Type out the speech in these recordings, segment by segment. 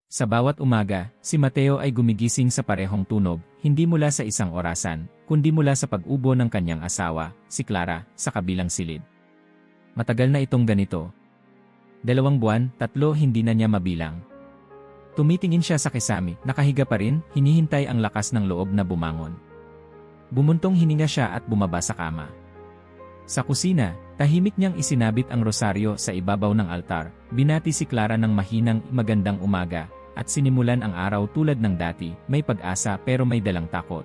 Sa bawat umaga, si Mateo ay gumigising sa parehong tunog, hindi mula sa isang orasan, kundi mula sa pag-ubo ng kanyang asawa, si Clara, sa kabilang silid. Matagal na itong ganito. 2 buwan, 3 hindi na niya mabilang. Tumitingin siya sa kisame, nakahiga pa rin, hinihintay ang lakas ng loob na bumangon. Bumuntong hininga siya at bumaba sa kama. Sa kusina, tahimik niyang isinabit ang rosaryo sa ibabaw ng altar, binati si Clara ng mahinang magandang umaga, at sinimulan ang araw tulad ng dati, may pag-asa pero may dalang takot.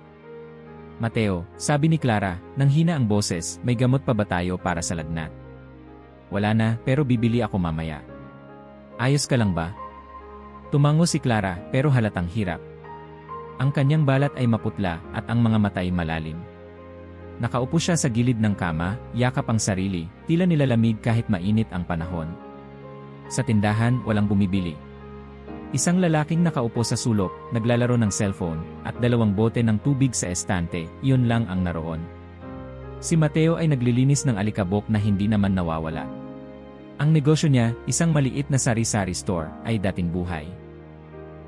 Mateo, sabi ni Clara, nang hina ang boses, may gamot pa ba tayo para sa lagnat? Wala na, pero bibili ako mamaya. Ayos ka lang ba? Tumango si Clara, pero halatang hirap. Ang kanyang balat ay maputla at ang mga mata ay malalim. Nakaupo siya sa gilid ng kama, yakap ang sarili, tila nilalamig kahit mainit ang panahon. Sa tindahan, walang bumibili. Isang lalaking nakaupo sa sulok, naglalaro ng cellphone, at 2 bote ng tubig sa estante, iyon lang ang naroon. Si Mateo ay naglilinis ng alikabok na hindi naman nawawala. Ang negosyo niya, isang maliit na sari-sari store, ay dating buhay.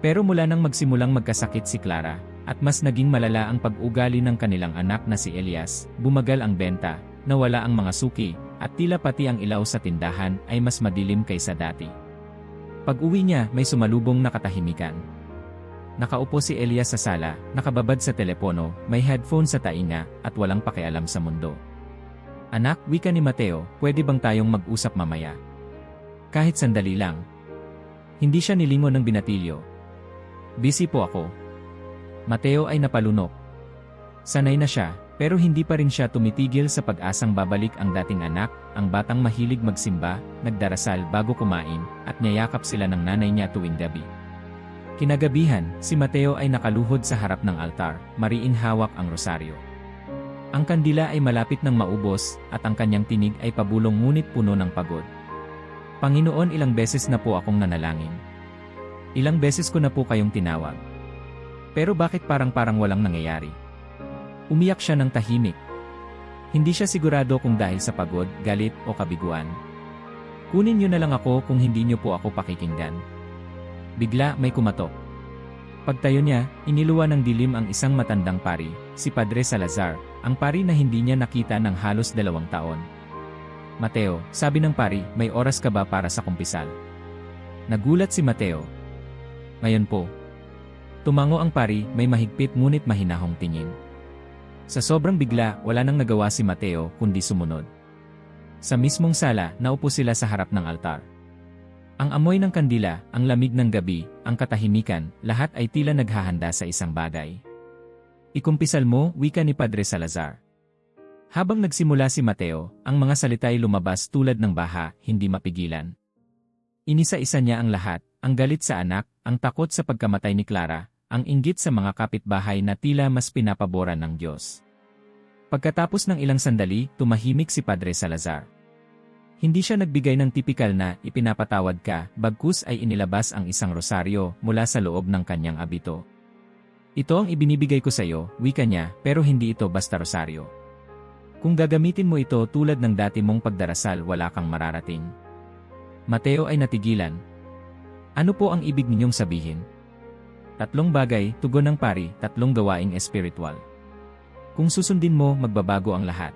Pero mula nang magsimulang magkasakit si Clara, at mas naging malala ang pag-ugali ng kanilang anak na si Elias, bumagal ang benta, nawala ang mga suki, at tila pati ang ilaw sa tindahan ay mas madilim kaysa dati. Pag-uwi niya, may sumalubong na katahimikan. Nakaupo si Elias sa sala, nakababad sa telepono, may headphone sa tainga, at walang pakialam sa mundo. Anak, wika ni Mateo, pwede bang tayong mag-usap mamaya? Kahit sandali lang. Hindi siya nilingon ng binatilyo. Busy po ako. Mateo ay napalunok. Sanay na siya, pero hindi pa rin siya tumitigil sa pag-asang babalik ang dating anak, ang batang mahilig magsimba, nagdarasal bago kumain, at niyayakap sila ng nanay niya tuwing gabi. Kinagabihan, si Mateo ay nakaluhod sa harap ng altar, mariing hawak ang rosaryo. Ang kandila ay malapit ng maubos, at ang kanyang tinig ay pabulong ngunit puno ng pagod. Panginoon, ilang beses na po akong nanalangin. Ilang beses ko na po kayong tinawag. Pero bakit parang walang nangyayari? Umiyak siya ng tahimik. Hindi siya sigurado kung dahil sa pagod, galit o kabiguan. Kunin niyo na lang ako kung hindi niyo po ako pakikinggan. Bigla may kumatok. Pagtayo niya, iniluwa ng dilim ang isang matandang pari, si Padre Salazar, ang pari na hindi niya nakita ng halos 2 taon. Mateo, sabi ng pari, may oras ka ba para sa kumpisal? Nagulat si Mateo. Ngayon po. Tumango ang pari, may mahigpit ngunit mahinahong tingin. Sa sobrang bigla, wala nang nagawa si Mateo kundi sumunod. Sa mismong sala, naupo sila sa harap ng altar. Ang amoy ng kandila, ang lamig ng gabi, ang katahimikan, lahat ay tila naghahanda sa isang bagay. Ikumpisal mo, wika ni Padre Salazar. Habang nagsimula si Mateo, ang mga salita ay lumabas tulad ng baha, hindi mapigilan. Inisa-isa niya ang lahat, ang galit sa anak, ang takot sa pagkamatay ni Clara, ang inggit sa mga kapitbahay na tila mas pinapaboran ng Diyos. Pagkatapos ng ilang sandali, tumahimik si Padre Salazar. Hindi siya nagbigay ng tipikal na ipinapatawad ka, bagkus ay inilabas ang isang rosaryo mula sa loob ng kanyang abito. Ito ang ibinibigay ko sa iyo, wika niya, pero hindi ito basta rosaryo. Kung gagamitin mo ito tulad ng dati mong pagdarasal, wala kang mararating. Mateo ay natigilan. Ano po ang ibig ninyong sabihin? 3 bagay, tugon ng pari, 3 gawaing espiritual. Kung susundin mo, magbabago ang lahat.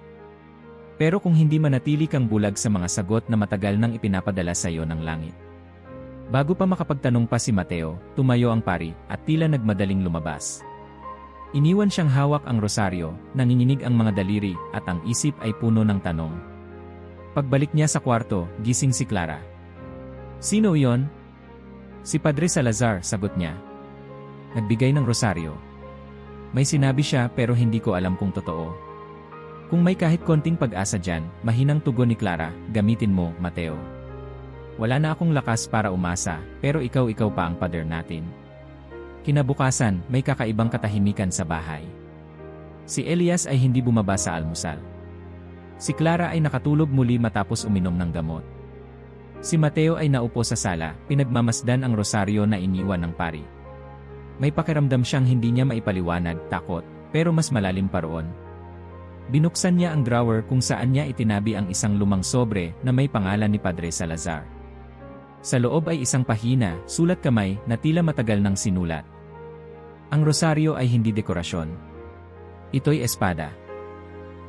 Pero kung hindi manatili kang bulag sa mga sagot na matagal nang ipinapadala sa iyo ng langit. Bago pa makapagtanong pa si Mateo, tumayo ang pari, at tila nagmadaling lumabas. Iniwan siyang hawak ang rosaryo, nanginginig ang mga daliri, at ang isip ay puno ng tanong. Pagbalik niya sa kwarto, gising si Clara. Sino iyon? Si Padre Salazar, sagot niya. Nagbigay ng rosaryo. May sinabi siya pero hindi ko alam kung totoo. Kung may kahit konting pag-asa dyan, mahinang tugon ni Clara, gamitin mo, Mateo. Wala na akong lakas para umasa, pero ikaw pa ang pader natin. Kinabukasan, may kakaibang katahimikan sa bahay. Si Elias ay hindi bumaba sa almusal. Si Clara ay nakatulog muli matapos uminom ng gamot. Si Mateo ay naupo sa sala, pinagmamasdan ang rosaryo na iniwan ng pari. May pakiramdam siyang hindi niya maipaliwanag, takot, pero mas malalim pa roon. Binuksan niya ang drawer kung saan niya itinabi ang isang lumang sobre na may pangalan ni Padre Salazar. Sa loob ay isang pahina, sulat kamay, na tila matagal nang sinulat. Ang rosaryo ay hindi dekorasyon. Ito'y espada.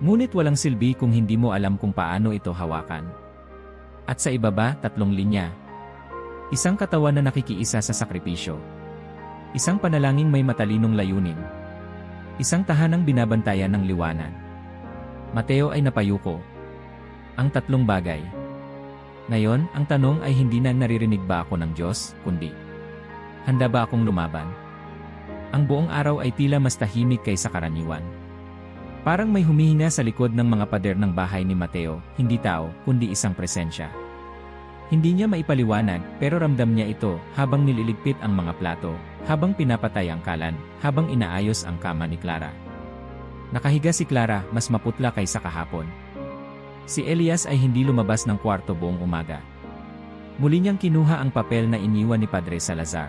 Ngunit walang silbi kung hindi mo alam kung paano ito hawakan. At sa ibaba, 3 linya. Isang katawan na nakikiisa sa sakripisyo. Isang panalangin may matalinong layunin. Isang tahanang binabantayan ng liwanag. Mateo ay napayuko. Ang 3 bagay. Ngayon, ang tanong ay hindi na naririnig ba ako ng Diyos, kundi handa ba akong lumaban? Ang buong araw ay tila mas tahimik kaysa karaniwan. Parang may humihinga sa likod ng mga pader ng bahay ni Mateo, hindi tao, kundi isang presensya. Hindi niya maipaliwanag, pero ramdam niya ito habang nililigpit ang mga plato, habang pinapatay ang kalan, habang inaayos ang kama ni Clara. Nakahiga si Clara, mas maputla kaysa kahapon. Si Elias ay hindi lumabas ng kwarto buong umaga. Muli niyang kinuha ang papel na iniwan ni Padre Salazar.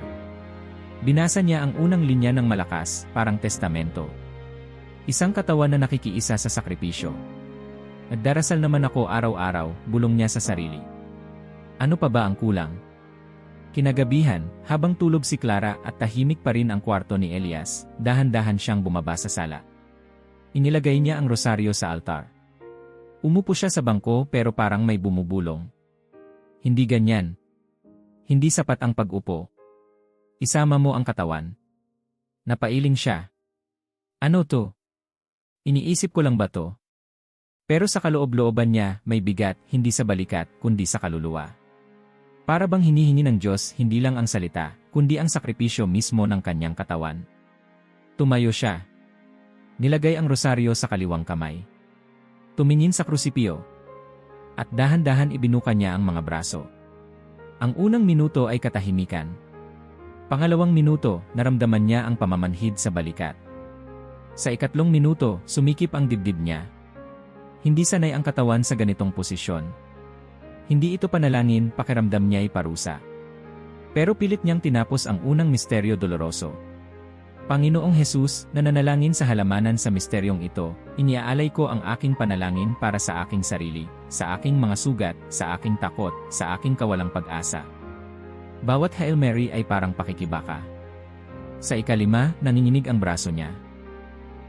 Binasa niya ang unang linya ng malakas, parang testamento. Isang katawan na nakikiisa sa sakripisyo. Nagdarasal naman ako araw-araw, bulong niya sa sarili. Ano pa ba ang kulang? Kinagabihan, habang tulog si Clara at tahimik pa rin ang kwarto ni Elias, dahan-dahan siyang bumaba sa sala. Inilagay niya ang rosaryo sa altar. Umupo siya sa bangko pero parang may bumubulong. Hindi ganyan. Hindi sapat ang pag-upo. Isama mo ang katawan. Napailing siya. Ano to? Iniisip ko lang ba to? Pero sa kaloob-looban niya, may bigat, hindi sa balikat, kundi sa kaluluwa. Para bang hinihingi ng Diyos hindi lang ang salita, kundi ang sakripisyo mismo ng kanyang katawan. Tumayo siya. Nilagay ang rosaryo sa kaliwang kamay. Tumingin sa krusipyo. At dahan-dahan ibinuka niya ang mga braso. Ang unang minuto ay katahimikan. Pangalawang minuto, naramdaman niya ang pamamanhid sa balikat. Sa 2 minuto, sumikip ang dibdib niya. Hindi sanay ang katawan sa ganitong posisyon. Hindi ito panalangin, pakiramdam niya ay parusa. Pero pilit niyang tinapos ang unang misteryo doloroso. Panginoong Hesus, nananalangin sa halamanan sa misteryong ito, iniaalay ko ang aking panalangin para sa aking sarili, sa aking mga sugat, sa aking takot, sa aking kawalang pag-asa. Bawat Hail Mary ay parang pakikibaka. Sa 5, nanginginig ang braso niya.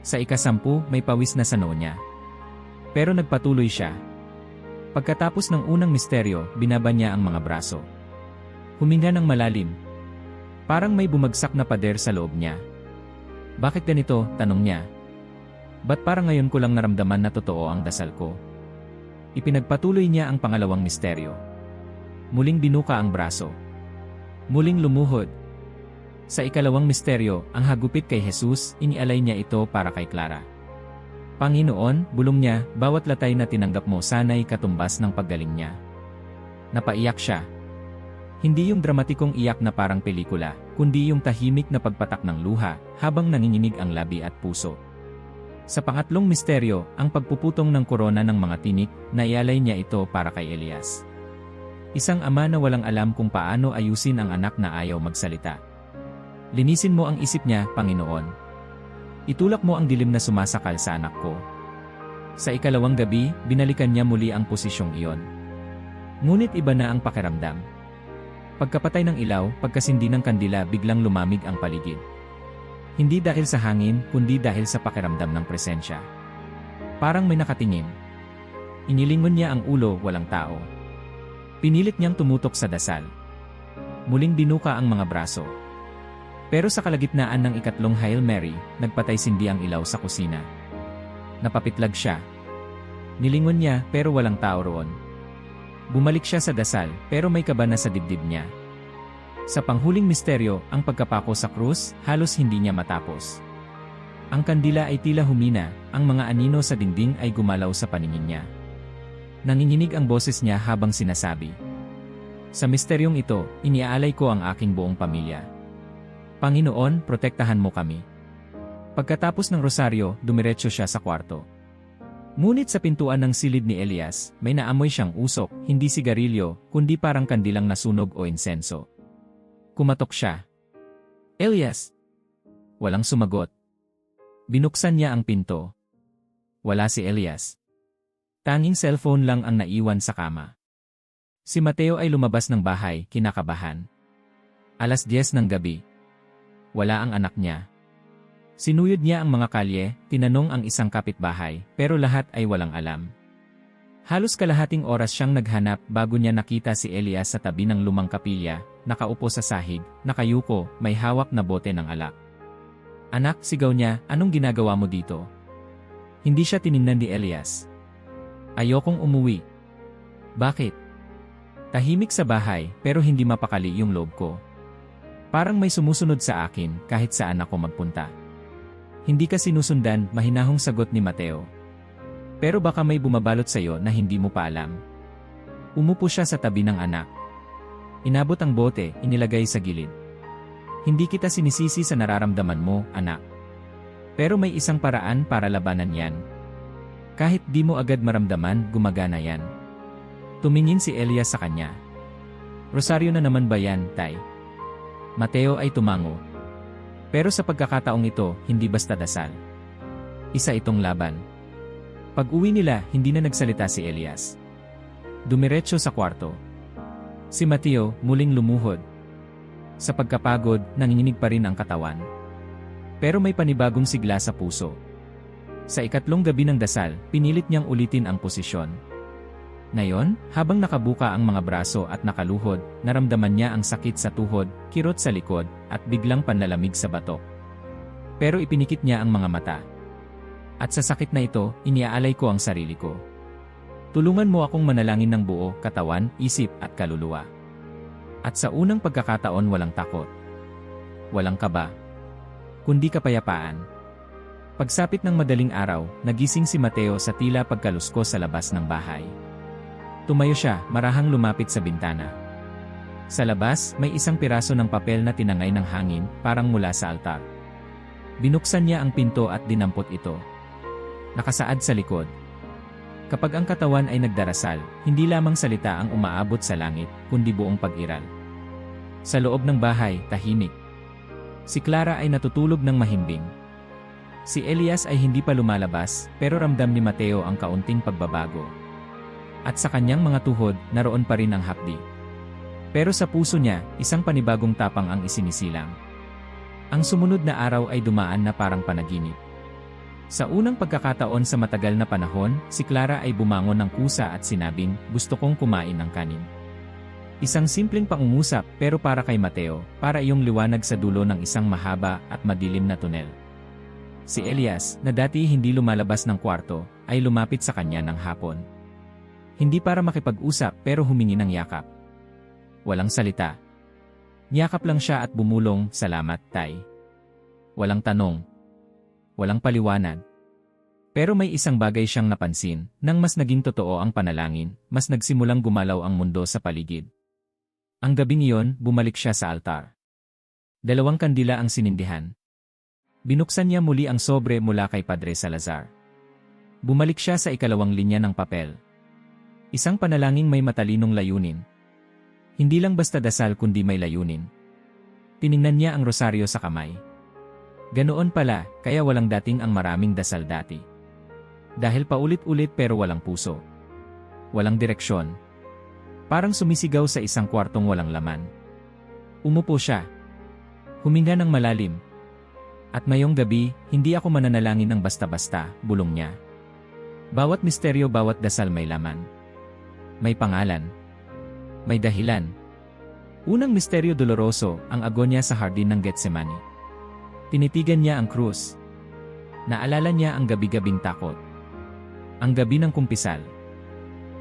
Sa 10, may pawis na sa noo niya. Pero nagpatuloy siya. Pagkatapos ng unang misteryo, binaba niya ang mga braso. Huminga ng malalim. Parang may bumagsak na pader sa loob niya. Bakit ganito? Tanong niya. Ba't parang ngayon ko lang naramdaman na totoo ang dasal ko? Ipinagpatuloy niya ang pangalawang misteryo. Muling binuka ang braso. Muling lumuhod. Sa 2 misteryo, ang hagupit kay Jesus, inialay niya ito para kay Clara. Panginoon, bulong niya, bawat latay na tinanggap mo sana'y katumbas ng paggaling niya. Napaiyak siya. Hindi yung dramatikong iyak na parang pelikula, kundi yung tahimik na pagpatak ng luha, habang nanginginig ang labi at puso. Sa pangatlong misteryo, ang pagpuputong ng korona ng mga tinik, naialay niya ito para kay Elias. Isang ama na walang alam kung paano ayusin ang anak na ayaw magsalita. Linisin mo ang isip niya, Panginoon. Itulak mo ang dilim na sumasakal sa anak ko. Sa 2 gabi, binalikan niya muli ang posisyong iyon. Ngunit iba na ang pakiramdam. Pagkapatay ng ilaw, pagkasindi ng kandila, biglang lumamig ang paligid. Hindi dahil sa hangin, kundi dahil sa pakiramdam ng presensya. Parang may nakatingin. Inilingon niya ang ulo, walang tao. Pinilit niyang tumutok sa dasal. Muling binuka ang mga braso. Pero sa kalagitnaan ng 3 Hail Mary, nagpatay-sindi ang ilaw sa kusina. Napapitlag siya. Nilingon niya, pero walang tao roon. Bumalik siya sa dasal, pero may kaba na sa dibdib niya. Sa panghuling misteryo, ang pagkapako sa krus, halos hindi niya matapos. Ang kandila ay tila humina, ang mga anino sa dingding ay gumalaw sa paningin niya. Nanginginig ang boses niya habang sinasabi. Sa misteryong ito, iniaalay ko ang aking buong pamilya. Panginoon, protektahan mo kami. Pagkatapos ng rosaryo, dumiretso siya sa kwarto. Ngunit sa pintuan ng silid ni Elias, may naamoy siyang usok, hindi sigarilyo, kundi parang kandilang nasunog o insenso. Kumatok siya. Elias! Walang sumagot. Binuksan niya ang pinto. Wala si Elias. Tanging cellphone lang ang naiwan sa kama. Si Mateo ay lumabas ng bahay, kinakabahan. 10:00 ng gabi. Wala ang anak niya. Sinuyod niya ang mga kalye, tinanong ang isang kapitbahay, pero lahat ay walang alam. Halos kalahating oras siyang naghanap bago niya nakita si Elias sa tabi ng lumang kapilya, nakaupo sa sahig, nakayuko, may hawak na bote ng alak. "Anak," sigaw niya, "anong ginagawa mo dito?" Hindi siya tiningnan ni Elias. "Ayokong umuwi." "Bakit?" Tahimik sa bahay, pero hindi mapakali yung loob ko. Parang may sumusunod sa akin kahit saan ako magpunta. "Hindi ka sinusundan," mahinahong sagot ni Mateo. "Pero baka may bumabalot sa'yo na hindi mo pa alam." Umupo siya sa tabi ng anak. Inabot ang bote, inilagay sa gilid. "Hindi kita sinisisi sa nararamdaman mo, anak. Pero may isang paraan para labanan yan. Kahit di mo agad maramdaman, gumagana yan." Tumingin si Elias sa kanya. "Rosaryo na naman ba yan, Tay?" Mateo ay tumango. Pero sa pagkakataong ito, hindi basta dasal. Isa itong laban. Pag-uwi nila, hindi na nagsalita si Elias. Dumiretso sa kwarto. Si Mateo, muling lumuhod. Sa pagkapagod, nanginginig pa rin ang katawan. Pero may panibagong sigla sa puso. Sa ikatlong gabi ng dasal, pinilit niyang ulitin ang posisyon. Ngayon, habang nakabuka ang mga braso at nakaluhod, naramdaman niya ang sakit sa tuhod, kirot sa likod, at biglang panlalamig sa batok. Pero ipinikit niya ang mga mata. "At sa sakit na ito, iniaalay ko ang sarili ko. Tulungan mo akong manalangin ng buo, katawan, isip, at kaluluwa." At sa unang pagkakataon walang takot. Walang kaba. Kundi kapayapaan. Pagsapit ng madaling araw, nagising si Mateo sa tila pagkaluskos sa labas ng bahay. Tumayo siya, marahang lumapit sa bintana. Sa labas, may isang piraso ng papel na tinangay ng hangin, parang mula sa altar. Binuksan niya ang pinto at dinampot ito. Nakasaad sa likod. Kapag ang katawan ay nagdarasal, hindi lamang salita ang umaabot sa langit, kundi buong pag-iral. Sa loob ng bahay, tahimik. Si Clara ay natutulog ng mahimbing. Si Elias ay hindi pa lumalabas, pero ramdam ni Mateo ang kaunting pagbabago. At sa kanyang mga tuhod, naroon pa rin ang hapdi. Pero sa puso niya, isang panibagong tapang ang isinisilang. Ang sumunod na araw ay dumaan na parang panaginip. Sa unang pagkakataon sa matagal na panahon, si Clara ay bumangon ng kusa at sinabing, "Gusto kong kumain ng kanin." Isang simpleng pangungusap, pero para kay Mateo, para iyong liwanag sa dulo ng isang mahaba at madilim na tunel. Si Elias, na dati hindi lumalabas ng kwarto, ay lumapit sa kanya ng hapon. Hindi para makipag-usap, pero humingi ng yakap. Walang salita. Niyakap lang siya at bumulong, "Salamat, Tay." Walang tanong. Walang paliwanag. Pero may isang bagay siyang napansin, nang mas naging totoo ang panalangin, mas nagsimulang gumalaw ang mundo sa paligid. Ang gabing iyon, bumalik siya sa altar. 2 kandila ang sinindihan. Binuksan niya muli ang sobre mula kay Padre Salazar. Bumalik siya sa 2 linya ng papel. Isang panalangin may matalinong layunin. Hindi lang basta dasal kundi may layunin. Tiningnan niya ang rosaryo sa kamay. Ganoon pala, kaya walang dating ang maraming dasal dati. Dahil paulit-ulit pero walang puso. Walang direksyon. Parang sumisigaw sa isang kwartong walang laman. Umupo siya. Huminga ng malalim. "At ngayong gabi, hindi ako mananalangin ng basta-basta," bulong niya. Bawat misteryo, bawat dasal may laman. May pangalan. May dahilan. Unang misteryo doloroso, ang agonya sa hardin ng Getsemani. Tinitigan niya ang krus. Naalala niya ang gabi-gabing takot. Ang gabi ng kumpisal.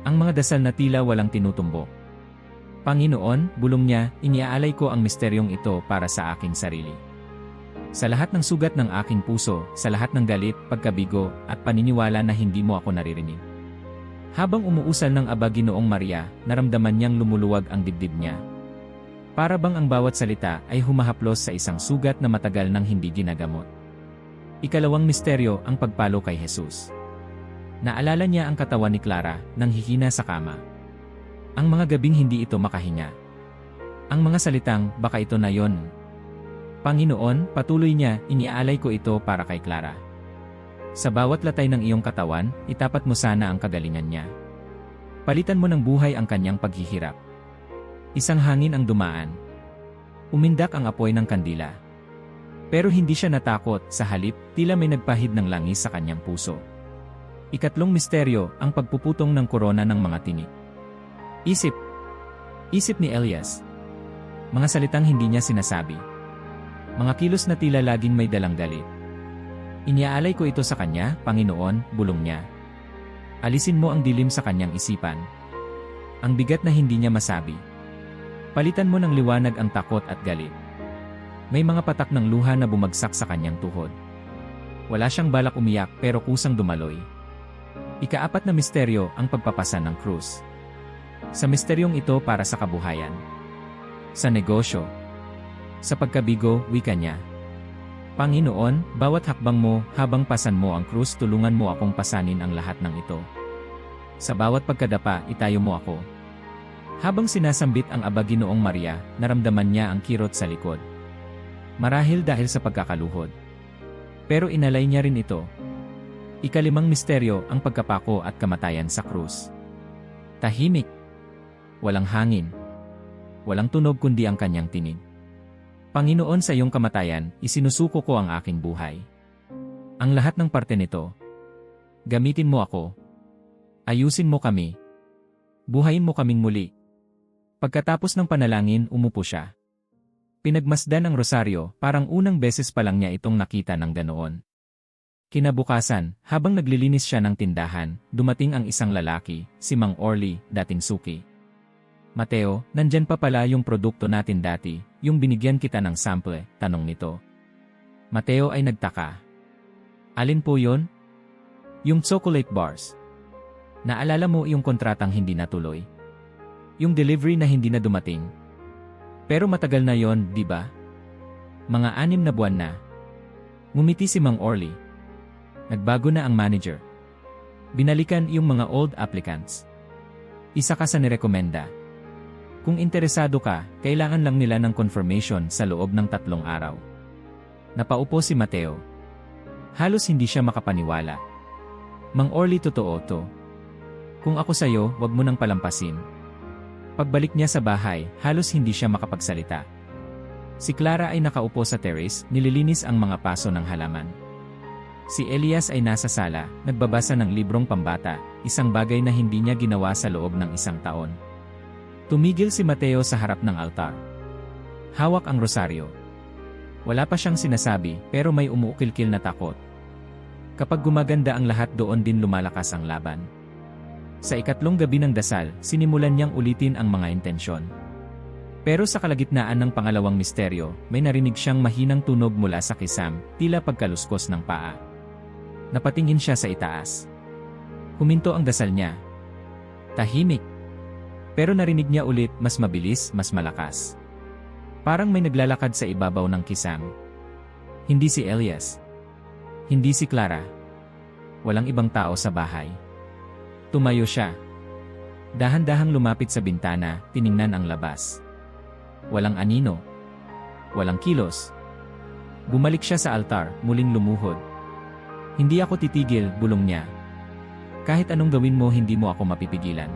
Ang mga dasal na tila walang tinutumbok. "Panginoon," bulong niya, "iniaalay ko ang misteryong ito para sa aking sarili. Sa lahat ng sugat ng aking puso, sa lahat ng galit, pagkabigo, at paniniwala na hindi mo ako naririnig." Habang umuusal ng Aba Ginoong Maria, naramdaman niyang lumuluwag ang dibdib niya. Para bang ang bawat salita ay humahaplos sa isang sugat na matagal nang hindi ginagamot. Ikalawang misteryo, ang pagpalo kay Jesus. Naalala niya ang katawan ni Clara, nang hihina sa kama. Ang mga gabing hindi ito makahinga. Ang mga salitang, "Baka ito na yon." "Panginoon," patuloy niya, "iniaalay ko ito para kay Clara. Sa bawat latay ng iyong katawan, itapat mo sana ang kagalingan niya." Palitan mo ng buhay ang kanyang paghihirap. Isang hangin ang dumaan. Umindak ang apoy ng kandila. Pero hindi siya natakot, sa halip, tila may nagpahid ng langis sa kanyang puso. Ikatlong misteryo, ang pagpuputong ng korona ng mga tinik. Isip ni Elias. Mga salitang hindi niya sinasabi. Mga kilos na tila laging may dalang galit. Iniaalay ko ito sa kanya, Panginoon, bulong niya. Alisin mo ang dilim sa kanyang isipan. Ang bigat na hindi niya masabi. Palitan mo ng liwanag ang takot at galit. May mga patak ng luha na bumagsak sa kanyang tuhod. Wala siyang balak umiyak pero kusang dumaloy. Ika-4 na misteryo, ang pagpapasa ng krus. Sa misteryong ito para sa kabuhayan. Sa negosyo. Sa pagkabigo, wika niya. Panginoon, bawat hakbang mo, habang pasan mo ang krus, tulungan mo akong pasanin ang lahat ng ito. Sa bawat pagkadapa, itayo mo ako. Habang sinasambit ang Aba Ginoong Maria, naramdaman niya ang kirot sa likod. Marahil dahil sa pagkakaluhod. Pero inalay niya rin ito. Ika-5 misteryo, ang pagkapako at kamatayan sa krus. Tahimik. Walang hangin. Walang tunog kundi ang kanyang tinig. Panginoon, sa iyong kamatayan, isinusuko ko ang aking buhay. Ang lahat ng parte nito. Gamitin mo ako. Ayusin mo kami. Buhayin mo kaming muli. Pagkatapos ng panalangin, umupo siya. Pinagmasdan ang rosaryo, parang unang beses pa lang niya itong nakita ng ganoon. Kinabukasan, habang naglilinis siya ng tindahan, dumating ang isang lalaki, si Mang Orly, dating suki. Mateo, nandyan pa pala yung produkto natin dati, yung binigyan kita ng sample, tanong nito. Mateo ay nagtaka. Alin po yon? Yung chocolate bars. Naalala mo yung kontratang hindi natuloy? Yung delivery na hindi na dumating? Pero matagal na yon, di ba? Mga 6 na buwan na. Ngumiti si Mang Orly. Nagbago na ang manager. Binalikan yung mga old applicants. Isa ka sa nirekomenda. Kung interesado ka, kailangan lang nila ng confirmation sa loob ng 3 araw. Napaupo si Mateo. Halos hindi siya makapaniwala. Mang Orly, totoo to. Kung ako sa'yo, wag mo nang palampasin. Pagbalik niya sa bahay, halos hindi siya makapagsalita. Si Clara ay nakaupo sa terrace, nililinis ang mga paso ng halaman. Si Elias ay nasa sala, nagbabasa ng librong pambata, isang bagay na hindi niya ginawa sa loob ng 1 taon. Tumigil si Mateo sa harap ng altar. Hawak ang rosaryo. Wala pa siyang sinasabi, pero may umuukilkil na takot. Kapag gumaganda ang lahat, doon din lumalakas ang laban. Sa 4 gabi ng dasal, sinimulan niyang ulitin ang mga intensyon. Pero sa kalagitnaan ng pangalawang misteryo, may narinig siyang mahinang tunog mula sa kisam, tila pagkaluskos ng paa. Napatingin siya sa itaas. Huminto ang dasal niya. Tahimik. Pero narinig niya ulit, mas mabilis, mas malakas. Parang may naglalakad sa ibabaw ng kisam. Hindi si Elias. Hindi si Clara. Walang ibang tao sa bahay. Tumayo siya. Dahan-dahang lumapit sa bintana, tiningnan ang labas. Walang anino. Walang kilos. Bumalik siya sa altar, muling lumuhod. Hindi ako titigil, bulong niya. Kahit anong gawin mo, hindi mo ako mapipigilan.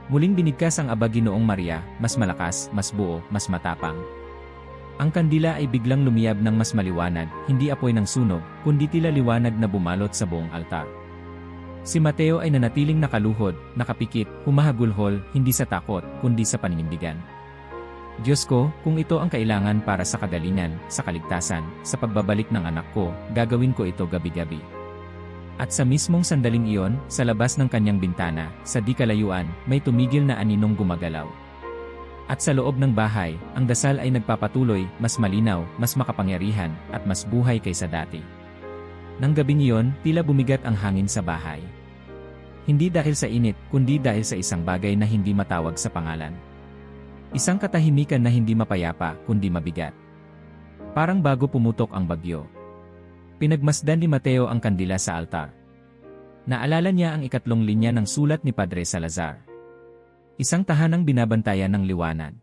Muling binigkas ang Aba Ginoong Maria, mas malakas, mas buo, mas matapang. Ang kandila ay biglang lumiyab ng mas maliwanag, hindi apoy ng sunog, kundi tila liwanag na bumalot sa buong altar. Si Mateo ay nanatiling nakaluhod, nakapikit, humahagulhol, hindi sa takot, kundi sa paninindigan. Diyos ko, kung ito ang kailangan para sa kagalingan, sa kaligtasan, sa pagbabalik ng anak ko, gagawin ko ito gabi-gabi. At sa mismong sandaling iyon, sa labas ng kanyang bintana, sa di kalayuan, may tumigil na aninong gumagalaw. At sa loob ng bahay, ang dasal ay nagpapatuloy, mas malinaw, mas makapangyarihan, at mas buhay kaysa dati. Nang gabing iyon, tila bumigat ang hangin sa bahay. Hindi dahil sa init, kundi dahil sa isang bagay na hindi matawag sa pangalan. Isang katahimikan na hindi mapayapa, kundi mabigat. Parang bago pumutok ang bagyo. Pinagmasdan ni Mateo ang kandila sa altar. Naalala niya ang 3 linya ng sulat ni Padre Salazar. Isang tahanang binabantayan ng liwanag.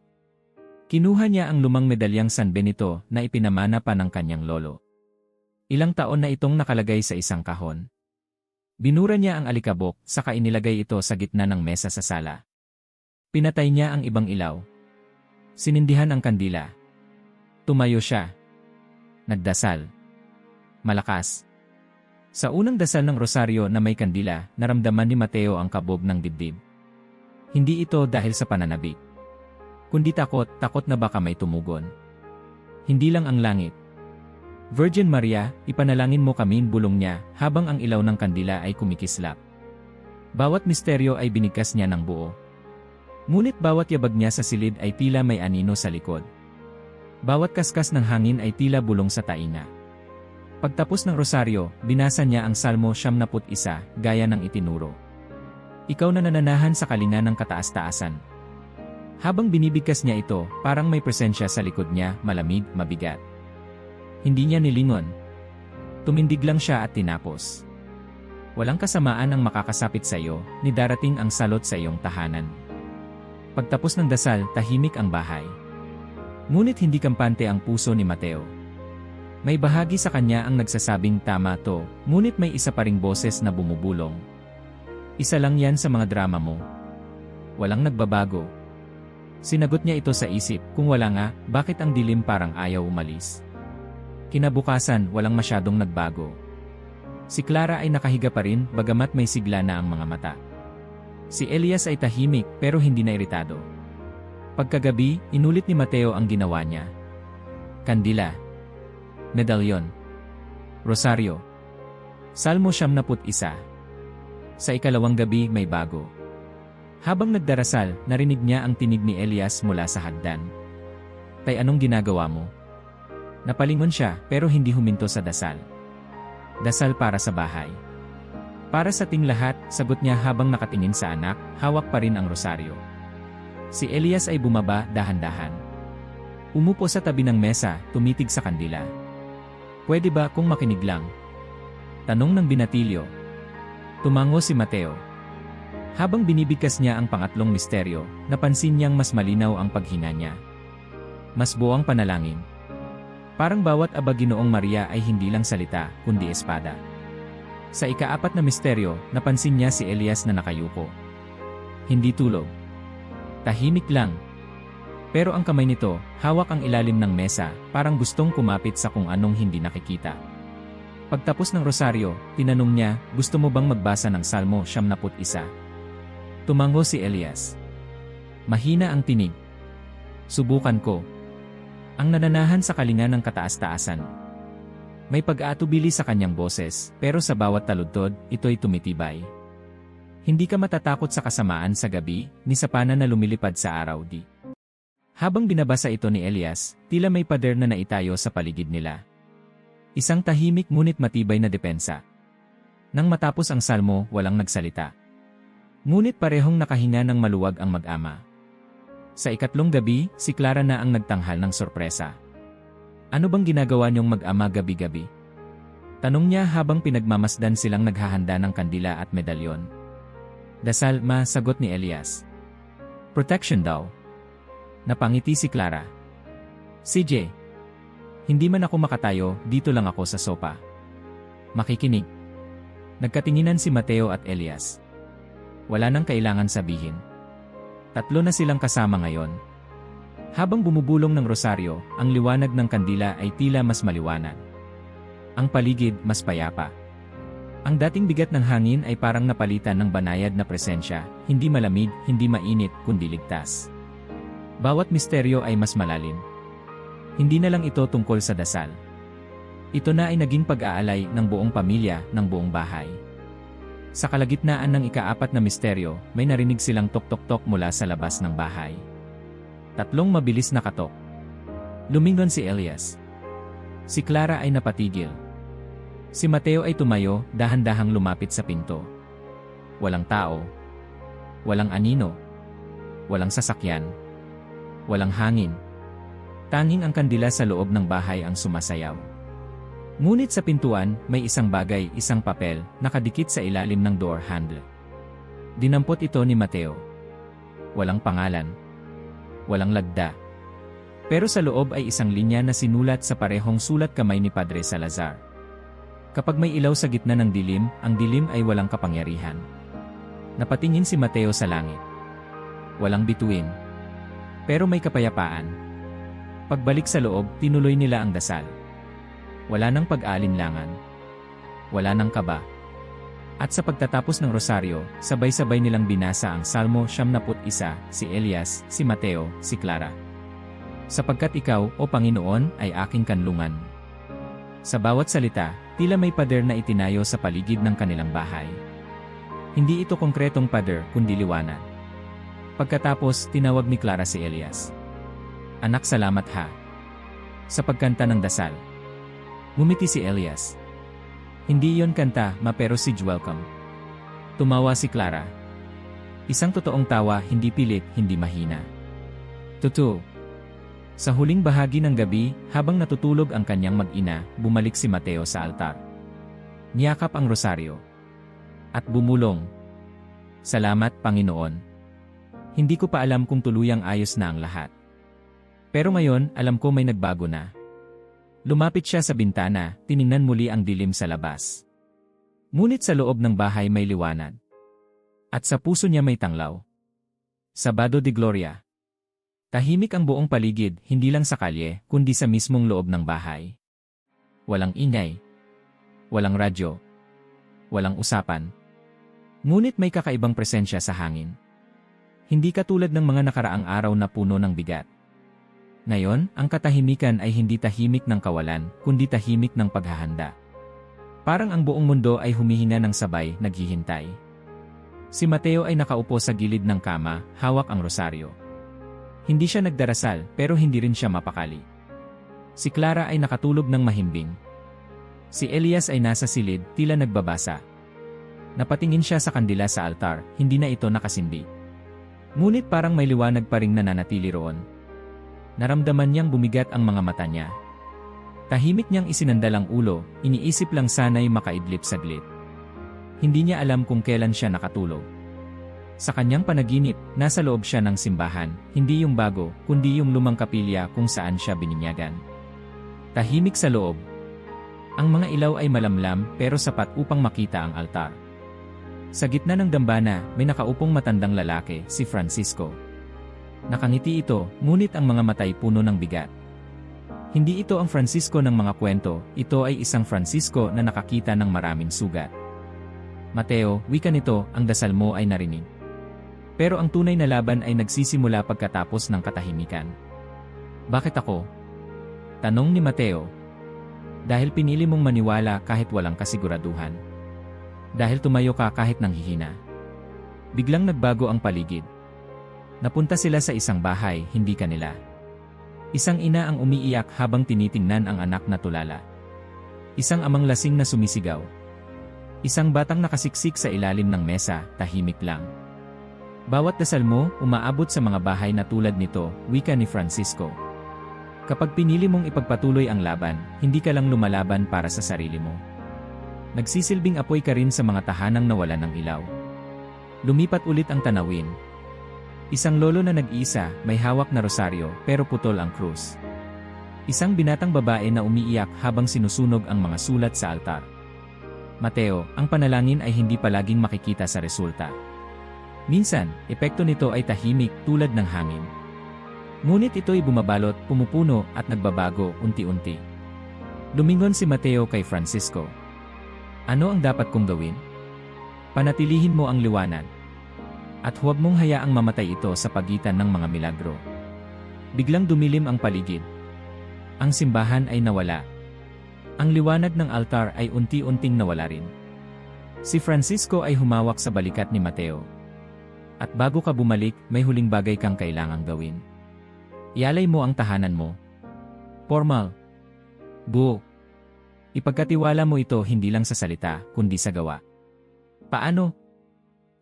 Kinuha niya ang lumang medalyang San Benito na ipinamana pa ng kanyang lolo. Ilang taon na itong nakalagay sa isang kahon. Binura niya ang alikabok, saka inilagay ito sa gitna ng mesa sa sala. Pinatay niya ang ibang ilaw. Sinindihan ang kandila. Tumayo siya. Nagdasal. Malakas. Sa unang dasal ng rosaryo na may kandila, naramdaman ni Mateo ang kabog ng dibdib. Hindi ito dahil sa pananabik, kundi takot na baka may tumugon. Hindi lang ang langit. Virgin Maria, ipanalangin mo kami, bulong niya, habang ang ilaw ng kandila ay kumikislap. Bawat misteryo ay binigkas niya ng buo. Ngunit bawat yabag niya sa silid ay tila may anino sa likod. Bawat kaskas ng hangin ay tila bulong sa tainga. Pagtapos ng rosaryo, binasa niya ang Salmo 91, gaya ng itinuro. Ikaw na nananahan sa kalinga ng kataas-taasan. Habang binibigkas niya ito, parang may presensya sa likod niya, malamig, mabigat. Hindi niya nilingon. Tumindig lang siya at tinapos. Walang kasamaan ang makakasapit sa iyo, ni darating ang salot sa iyong tahanan. Pagtapos ng dasal, tahimik ang bahay. Ngunit hindi kampante ang puso ni Mateo. May bahagi sa kanya ang nagsasabing tama to, ngunit may isa pa ring boses na bumubulong. Isa lang yan sa mga drama mo. Walang nagbabago. Sinagot niya ito sa isip, kung wala nga, bakit ang dilim parang ayaw umalis? Kinabukasan, walang masyadong nagbago. Si Clara ay nakahiga pa rin, bagamat may sigla na ang mga mata. Si Elias ay tahimik, pero hindi na iritado. Pagkagabi, inulit ni Mateo ang ginawa niya. Kandila. Medalyon. Rosaryo. Salmo 91. Sa ikalawang gabi may bago. Habang nagdarasal, narinig niya ang tinig ni Elias mula sa hagdan. Tay, anong ginagawa mo? Napalingon siya, pero hindi huminto sa dasal. Dasal para sa bahay. Para sa ting lahat, sagot niya habang nakatingin sa anak, hawak pa rin ang rosaryo. Si Elias ay bumaba dahan-dahan. Umupo sa tabi ng mesa, tumitig sa kandila. Pwede ba kung makinig lang? Tanong ng binatilyo. Tumango si Mateo. Habang binibigkas niya ang pangatlong misteryo, napansin niyang mas malinaw ang paghinga niya. Mas buwang panalangin. Parang bawat aba Ginoong Maria ay hindi lang salita, kundi espada. Sa ikaapat na misteryo, napansin niya si Elias na nakayuko. Hindi tulog. Tahimik lang. Pero ang kamay nito, hawak ang ilalim ng mesa, parang gustong kumapit sa kung anong hindi nakikita. Pagtapos ng rosaryo, tinanong niya, gusto mo bang magbasa ng Salmo 91? Tumango si Elias. Mahina ang tinig. Subukan ko. Ang nananahan sa kalinga ng kataas-taasan. May pag-aatubili sa kanyang boses, pero sa bawat taludtod, ito'y tumitibay. Hindi ka matatakot sa kasamaan sa gabi, ni sa pana na lumilipad sa araw di. Habang binabasa ito ni Elias, tila may pader na naitayo sa paligid nila. Isang tahimik ngunit matibay na depensa. Nang matapos ang salmo, walang nagsalita. Ngunit parehong nakahinga ng maluwag ang mag-ama. Sa ikatlong gabi, si Clara na ang nagtanghal ng sorpresa. Ano bang ginagawa niyong mag-ama gabi-gabi? Tanong niya habang pinagmamasdan silang naghahanda ng kandila at medalyon. Dasal, ma, sagot ni Elias. Protection daw. Napangiti si Clara. CJ. Hindi man ako makatayo, dito lang ako sa sopa. Makikinig. Nagkatinginan si Mateo at Elias. Wala nang kailangan sabihin. Tatlo na silang kasama ngayon. Habang bumubulong ng rosaryo, ang liwanag ng kandila ay tila mas maliwanag. Ang paligid mas payapa. Ang dating bigat ng hangin ay parang napalitan ng banayad na presensya, hindi malamig, hindi mainit, kundi ligtas. Bawat misteryo ay mas malalim. Hindi na lang ito tungkol sa dasal. Ito na ay naging pag-aalay ng buong pamilya, ng buong bahay. Sa kalagitnaan ng ikaapat na misteryo, may narinig silang tok-tok-tok mula sa labas ng bahay. Tatlong mabilis na katok. Lumingon si Elias. Si Clara ay napatigil. Si Mateo ay tumayo, dahan-dahang lumapit sa pinto. Walang tao. Walang anino. Walang sasakyan. Walang hangin. Tanging ang kandila sa loob ng bahay ang sumasayaw. Ngunit sa pintuan, may isang bagay, isang papel, nakadikit sa ilalim ng door handle. Dinampot ito ni Mateo. Walang pangalan. Walang lagda. Pero sa loob ay isang linya na sinulat sa parehong sulat kamay ni Padre Salazar. Kapag may ilaw sa gitna ng dilim, ang dilim ay walang kapangyarihan. Napatingin si Mateo sa langit. Walang bituin. Pero may kapayapaan. Pagbalik sa loob, tinuloy nila ang dasal. Wala nang pag-aalinlangan. Wala nang kaba. At sa pagtatapos ng rosaryo, sabay-sabay nilang binasa ang Salmo 91, si Elias, si Mateo, si Clara. Sapagkat ikaw, o Panginoon, ay aking kanlungan. Sa bawat salita, tila may pader na itinayo sa paligid ng kanilang bahay. Hindi ito konkretong pader, kundi liwanag. Pagkatapos, tinawag ni Clara si Elias. Anak, salamat ha. Sa pagkanta ng dasal. Ngumiti si Elias. Hindi iyon kanta, pero siege welcome. Tumawa si Clara. Isang totoong tawa, hindi pilit, hindi mahina. Totoo. Sa huling bahagi ng gabi, habang natutulog ang kanyang mag-ina, bumalik si Mateo sa altar. Niyakap ang rosaryo. At bumulong. Salamat, Panginoon. Hindi ko pa alam kung tuluyang ayos na ang lahat. Pero ngayon, alam ko may nagbago na. Lumapit siya sa bintana, tiningnan muli ang dilim sa labas. Ngunit sa loob ng bahay may liwanag. At sa puso niya may tanglaw. Sabado de Gloria. Tahimik ang buong paligid, hindi lang sa kalye, kundi sa mismong loob ng bahay. Walang ingay. Walang radyo. Walang usapan. Ngunit may kakaibang presensya sa hangin. Hindi katulad ng mga nakaraang araw na puno ng bigat. Ngayon, ang katahimikan ay hindi tahimik ng kawalan, kundi tahimik ng paghahanda. Parang ang buong mundo ay humihinga ng sabay, naghihintay. Si Mateo ay nakaupo sa gilid ng kama, hawak ang rosaryo. Hindi siya nagdarasal, pero hindi rin siya mapakali. Si Clara ay nakatulog ng mahimbing. Si Elias ay nasa silid, tila nagbabasa. Napatingin siya sa kandila sa altar, hindi na ito nakasindi. Ngunit parang may liwanag pa ring nananatili roon. Naramdaman niyang bumigat ang mga mata niya. Tahimik niyang isinandal ang ulo, iniisip lang sana'y makaidlip saglit. Hindi niya alam kung kailan siya nakatulog. Sa kanyang panaginip, nasa loob siya ng simbahan, hindi yung bago, kundi yung lumang kapilya kung saan siya bininyagan. Tahimik sa loob. Ang mga ilaw ay malamlam pero sapat upang makita ang altar. Sa gitna ng dambana, may nakaupong matandang lalaki, si Francisco. Nakangiti ito, ngunit ang mga matay puno ng bigat. Hindi ito ang Francisco ng mga kwento, ito ay isang Francisco na nakakita ng maraming sugat. Mateo, wika nito, ang dasal mo ay narinig. Pero ang tunay na laban ay nagsisimula pagkatapos ng katahimikan. Bakit ako? Tanong ni Mateo. Dahil pinili mong maniwala kahit walang kasiguraduhan. Dahil tumayo ka kahit nanghihina. Biglang nagbago ang paligid. Napunta sila sa isang bahay, hindi kanila. Isang ina ang umiiyak habang tinitingnan ang anak na tulala. Isang amang lasing na sumisigaw. Isang batang nakasiksik sa ilalim ng mesa, tahimik lang. Bawat dasal mo, umaabot sa mga bahay na tulad nito, wika ni Francisco. Kapag pinili mong ipagpatuloy ang laban, hindi ka lang lumalaban para sa sarili mo. Nagsisilbing apoy ka rin sa mga tahanang nawalan ng ilaw. Lumipat ulit ang tanawin. Isang lolo na nag-iisa, may hawak na rosaryo, pero putol ang krus. Isang binatang babae na umiiyak habang sinusunog ang mga sulat sa altar. Mateo, ang panalangin ay hindi palaging makikita sa resulta. Minsan, epekto nito ay tahimik tulad ng hangin. Ngunit ito'y bumabalot, pumupuno, at nagbabago unti-unti. Lumingon si Mateo kay Francisco. Ano ang dapat kong gawin? Panatilihin mo ang liwanag. At huwag mong hayaang mamatay ito sa pagitan ng mga milagro. Biglang dumilim ang paligid. Ang simbahan ay nawala. Ang liwanag ng altar ay unti-unting nawala rin. Si Francisco ay humawak sa balikat ni Mateo. At bago ka bumalik, may huling bagay kang kailangang gawin. Ialay mo ang tahanan mo. Formal. Buo. Ipagkatiwala mo ito hindi lang sa salita, kundi sa gawa. Paano?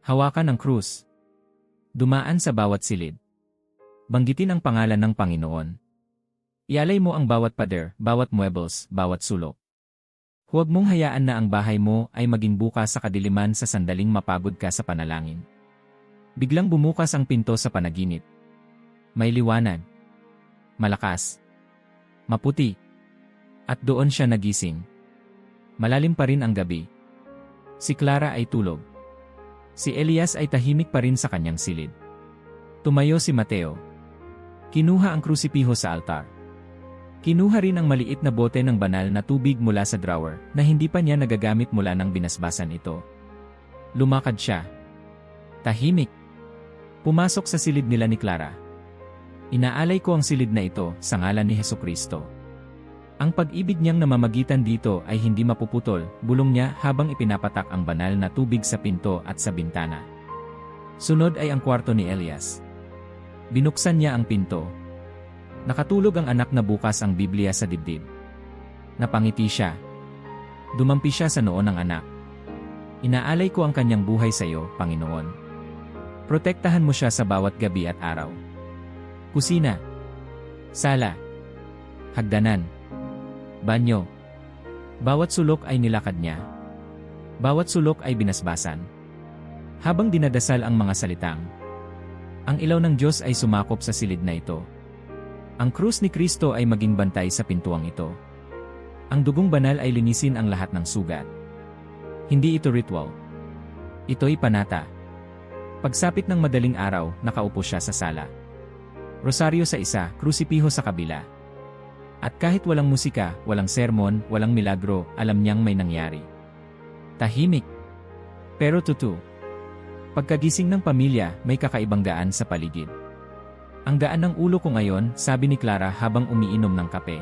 Hawakan ang krus. Dumaan sa bawat silid. Banggitin ang pangalan ng Panginoon. Ialay mo ang bawat pader, bawat muebles, bawat sulok. Huwag mong hayaan na ang bahay mo ay maging bukas sa kadiliman sa sandaling mapagod ka sa panalangin. Biglang bumukas ang pinto sa panaginip. May liwanag. Malakas. Maputi. At doon siya nagising. Malalim pa rin ang gabi. Si Clara ay tulog. Si Elias ay tahimik pa rin sa kanyang silid. Tumayo si Mateo. Kinuha ang krusipiho sa altar. Kinuha rin ang maliit na bote ng banal na tubig mula sa drawer na hindi pa niya nagagamit mula nang binasbasan ito. Lumakad siya. Tahimik. Pumasok sa silid nila ni Clara. Inaalay ko ang silid na ito sa ngalan ni Hesukristo. Ang pag-ibig niyang namamagitan dito ay hindi mapuputol, bulong niya habang ipinapatak ang banal na tubig sa pinto at sa bintana. Sunod ay ang kwarto ni Elias. Binuksan niya ang pinto. Nakatulog ang anak na bukas ang Biblia sa dibdib. Napangiti siya. Dumampi siya sa noo ng anak. Inaalay ko ang kanyang buhay sa iyo, Panginoon. Protektahan mo siya sa bawat gabi at araw. Kusina. Sala. Hagdanan. Banyo. Bawat sulok ay nilakad niya. Bawat sulok ay binasbasan. Habang dinadasal ang mga salitang, ang ilaw ng Diyos ay sumakop sa silid na ito. Ang krus ni Kristo ay maging bantay sa pintuang ito. Ang dugong banal ay linisin ang lahat ng sugat. Hindi ito ritual. Ito'y panata. Pagsapit ng madaling araw, nakaupo siya sa sala. Rosaryo sa isa, krusipiho sa kabila. At kahit walang musika, walang sermon, walang milagro, alam niyang may nangyari. Tahimik. Pero totoo. Pagkagising ng pamilya, may kakaibang gaan sa paligid. Ang gaan ng ulo ko ngayon, sabi ni Clara habang umiinom ng kape.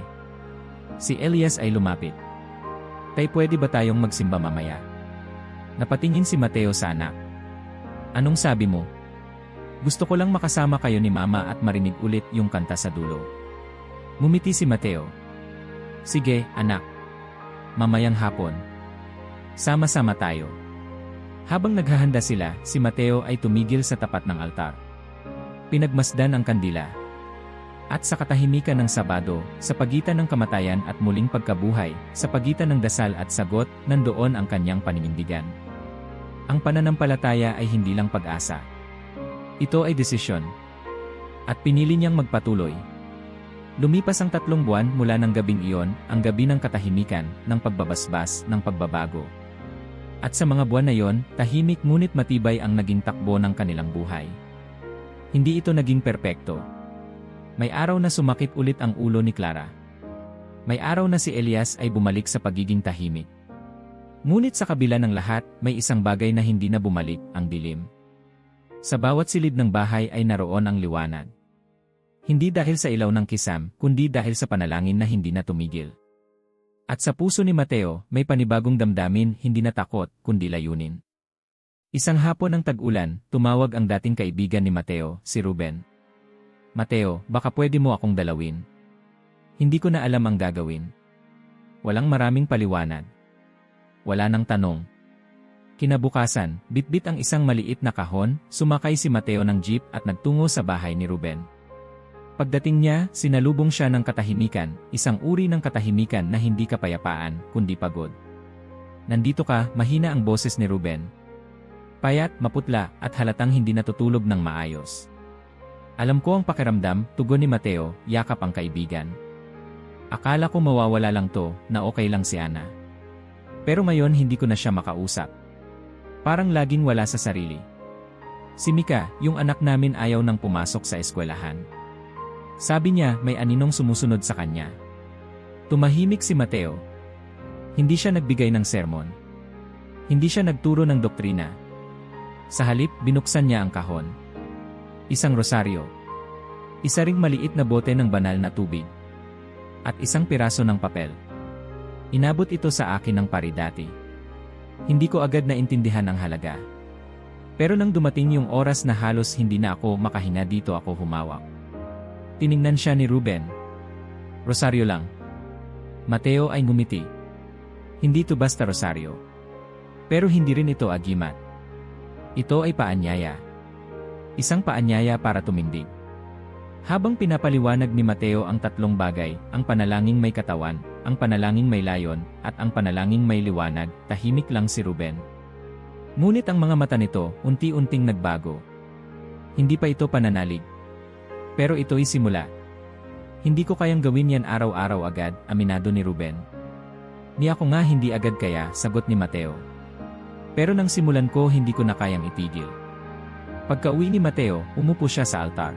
Si Elias ay lumapit. Tay, pwede ba tayong magsimba mamaya? Napatingin si Mateo sa anak. Anong sabi mo? Gusto ko lang makasama kayo ni Mama at marinig ulit yung kanta sa dulo. Ngumiti si Mateo. Sige, anak. Mamayang hapon. Sama-sama tayo. Habang naghahanda sila, si Mateo ay tumigil sa tapat ng altar. Pinagmasdan ang kandila. At sa katahimikan ng Sabado, sa pagitan ng kamatayan at muling pagkabuhay, sa pagitan ng dasal at sagot, nandoon ang kanyang paninindigan. Ang pananampalataya ay hindi lang pag-asa. Ito ay desisyon. At pinili niyang magpatuloy. Lumipas ang 3 buwan mula ng gabing iyon, ang gabi ng katahimikan, ng pagbabasbas, ng pagbabago. At sa mga buwan na iyon, tahimik ngunit matibay ang naging takbo ng kanilang buhay. Hindi ito naging perpekto. May araw na sumakit ulit ang ulo ni Clara. May araw na si Elias ay bumalik sa pagiging tahimik. Ngunit sa kabila ng lahat, may isang bagay na hindi na bumalik, ang dilim. Sa bawat silid ng bahay ay naroon ang liwanag. Hindi dahil sa ilaw ng kisam, kundi dahil sa panalangin na hindi na tumigil. At sa puso ni Mateo, may panibagong damdamin, hindi na takot, kundi layunin. Isang hapon ng tag-ulan, tumawag ang dating kaibigan ni Mateo, si Ruben. Mateo, baka pwede mo akong dalawin. Hindi ko na alam ang gagawin. Walang maraming paliwanag. Wala nang tanong. Kinabukasan, bitbit ang isang maliit na kahon, sumakay si Mateo ng jeep at nagtungo sa bahay ni Ruben. Pagdating niya, sinalubong siya ng katahimikan, isang uri ng katahimikan na hindi kapayapaan, kundi pagod. Nandito ka, mahina ang boses ni Ruben. Payat, maputla, at halatang hindi natutulog ng maayos. Alam ko ang pakiramdam, tugon ni Mateo, yakap ang kaibigan. Akala ko mawawala lang to, na okay lang si Ana. Pero ngayon hindi ko na siya makausap. Parang laging wala sa sarili. Si Mika, yung anak namin ayaw nang pumasok sa eskwelahan. Sabi niya may aninong sumusunod sa kanya. Tumahimik si Mateo. Hindi siya nagbigay ng sermon. Hindi siya nagturo ng doktrina. Sa halip, binuksan niya ang kahon. Isang rosaryo. Isa ring maliit na bote ng banal na tubig. At isang piraso ng papel. Inabot ito sa akin ng paridati. Hindi ko agad naintindihan ang halaga. Pero nang dumating yung oras na halos hindi na ako makahinga dito ako humawak. Tiningnan siya ni Ruben. Rosaryo lang. Mateo ay ngumiti. Hindi ito basta rosaryo. Pero hindi rin ito agimat. Ito ay paanyaya. Isang paanyaya para tumindig. Habang pinapaliwanag ni Mateo ang 3 bagay, ang panalangin may katawan, ang panalangin may layon, at ang panalangin may liwanag, tahimik lang si Ruben. Ngunit ang mga mata nito, unti-unting nagbago. Hindi pa ito pananalig. Pero ito'y simula. Hindi ko kayang gawin yan araw-araw agad, aminado ni Ruben. Ni ako nga hindi agad kaya, sagot ni Mateo. Pero nang simulan ko hindi ko na kayang itigil. Pagka-uwi ni Mateo, umupo siya sa altar.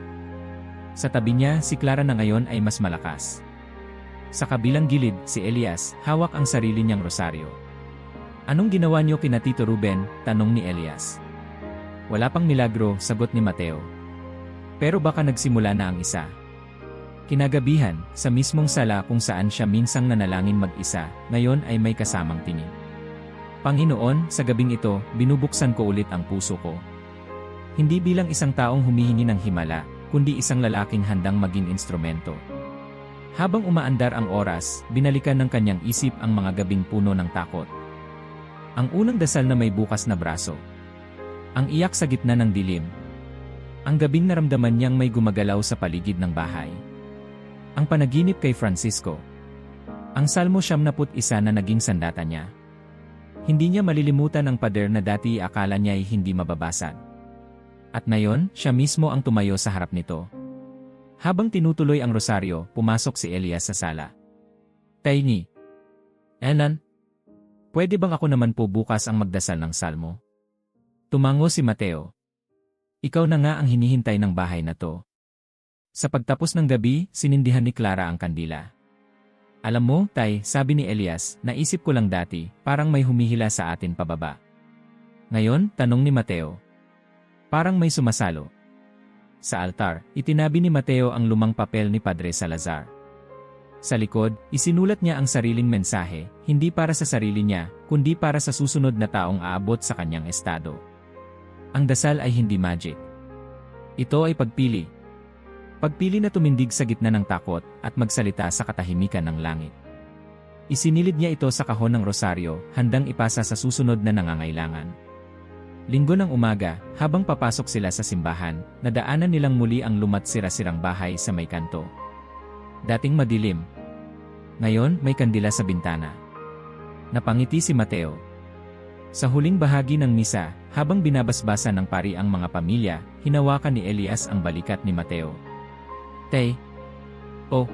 Sa tabi niya si Clara na ngayon ay mas malakas. Sa kabilang gilid, si Elias, hawak ang sarili niyang rosaryo. Anong ginawa niyo kina Tito Ruben? Tanong ni Elias. Wala pang milagro, sagot ni Mateo. Pero baka nagsimula na ang isa. Kinagabihan, sa mismong sala kung saan siya minsang nanalangin mag-isa, ngayon ay may kasamang tingin. Panginoon, sa gabing ito, binubuksan ko ulit ang puso ko. Hindi bilang isang taong humihingi ng himala, kundi isang lalaking handang maging instrumento. Habang umaandar ang oras, binalikan ng kanyang isip ang mga gabing puno ng takot. Ang unang dasal na may bukas na braso. Ang iyak sa gitna ng dilim. Ang gabing naramdaman niyang may gumagalaw sa paligid ng bahay. Ang panaginip kay Francisco. Ang Salmo 91 na naging sandata niya. Hindi niya malilimutan ang pader na dati akala niya ay hindi mababasag. At ngayon, siya mismo ang tumayo sa harap nito. Habang tinutuloy ang rosaryo, pumasok si Elias sa sala. Tiny. Enan? Pwede bang ako naman po bukas ang magdasal ng salmo? Tumango si Mateo. Ikaw na nga ang hinihintay ng bahay na to. Sa pagtapos ng gabi, sinindihan ni Clara ang kandila. Alam mo, Tay, sabi ni Elias, naisip ko lang dati, parang may humihila sa atin pababa. Ngayon, tanong ni Mateo. Parang may sumasalo. Sa altar, itinabi ni Mateo ang lumang papel ni Padre Salazar. Sa likod, isinulat niya ang sariling mensahe, hindi para sa sarili niya, kundi para sa susunod na taong aabot sa kanyang estado. Ang dasal ay hindi magic. Ito ay pagpili. Pagpili na tumindig sa gitna ng takot at magsalita sa katahimikan ng langit. Isinilid niya ito sa kahon ng rosaryo, handang ipasa sa susunod na nangangailangan. Linggo ng umaga, habang papasok sila sa simbahan, nadaanan nilang muli ang lumat-sira-sirang bahay sa may kanto. Dating madilim. Ngayon, may kandila sa bintana. Napangiti si Mateo. Sa huling bahagi ng misa, habang binabasbasan ng pari ang mga pamilya, hinawakan ni Elias ang balikat ni Mateo. Tay. Oh.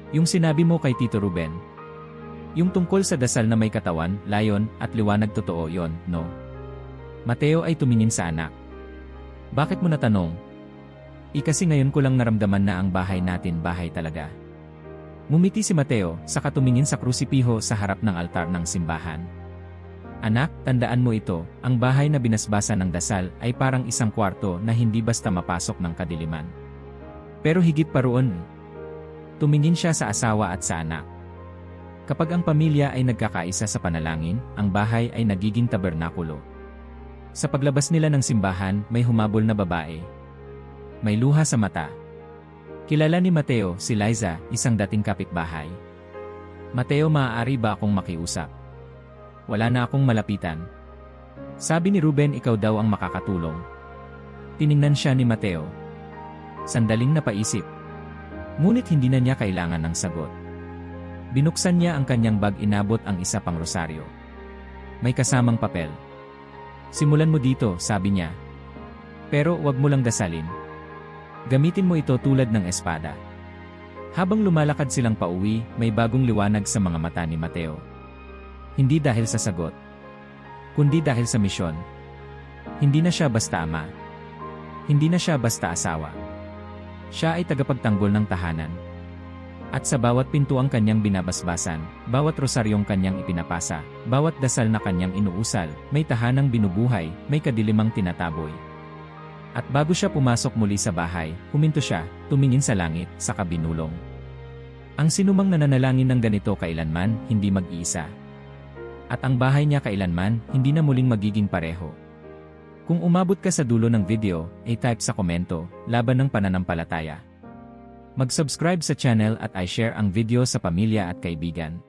Yung sinabi mo kay Tito Ruben. Yung tungkol sa dasal na may katawan, layon, at liwanag totoo yon, no? Mateo ay tumingin sa anak. Bakit mo natanong? Kasi ngayon ko lang naramdaman na ang bahay natin bahay talaga. Ngumiti si Mateo, saka tumingin sa krusipiho sa harap ng altar ng simbahan. Anak, tandaan mo ito, ang bahay na binasbasa ng dasal ay parang isang kwarto na hindi basta mapasok ng kadiliman. Pero higit pa roon, tumingin siya sa asawa at sa anak. Kapag ang pamilya ay nagkakaisa sa panalangin, ang bahay ay nagiging tabernakulo. Sa paglabas nila ng simbahan, may humabol na babae. May luha sa mata. Kilala ni Mateo si Liza, isang dating kapitbahay. Mateo, maaari ba akong makiusap? Wala na akong malapitan. Sabi ni Ruben, ikaw daw ang makakatulong. Tiningnan siya ni Mateo. Sandaling napaisip. Ngunit hindi na niya kailangan ng sagot. Binuksan niya ang kanyang bag, inabot ang isa pang rosaryo. May kasamang papel. Simulan mo dito, sabi niya. Pero wag mo lang dasalin. Gamitin mo ito tulad ng espada. Habang lumalakad silang pauwi, may bagong liwanag sa mga mata ni Mateo. Hindi dahil sa sagot, kundi dahil sa misyon. Hindi na siya basta ama. Hindi na siya basta asawa. Siya ay tagapagtanggol ng tahanan. At sa bawat pintuang kanyang binabasbasan, bawat rosaryong kanyang ipinapasa, bawat dasal na kanyang inuusal, may tahanang binubuhay, may kadilimang tinataboy. At bago siya pumasok muli sa bahay, huminto siya, tumingin sa langit, saka binulong. Ang sinumang nananalangin ng ganito kailanman, hindi mag-iisa. At ang bahay niya kailanman, hindi na muling magiging pareho. Kung umabot ka sa dulo ng video, i-type sa komento, laban ng pananampalataya. Mag-subscribe sa channel at i-share ang video sa pamilya at kaibigan.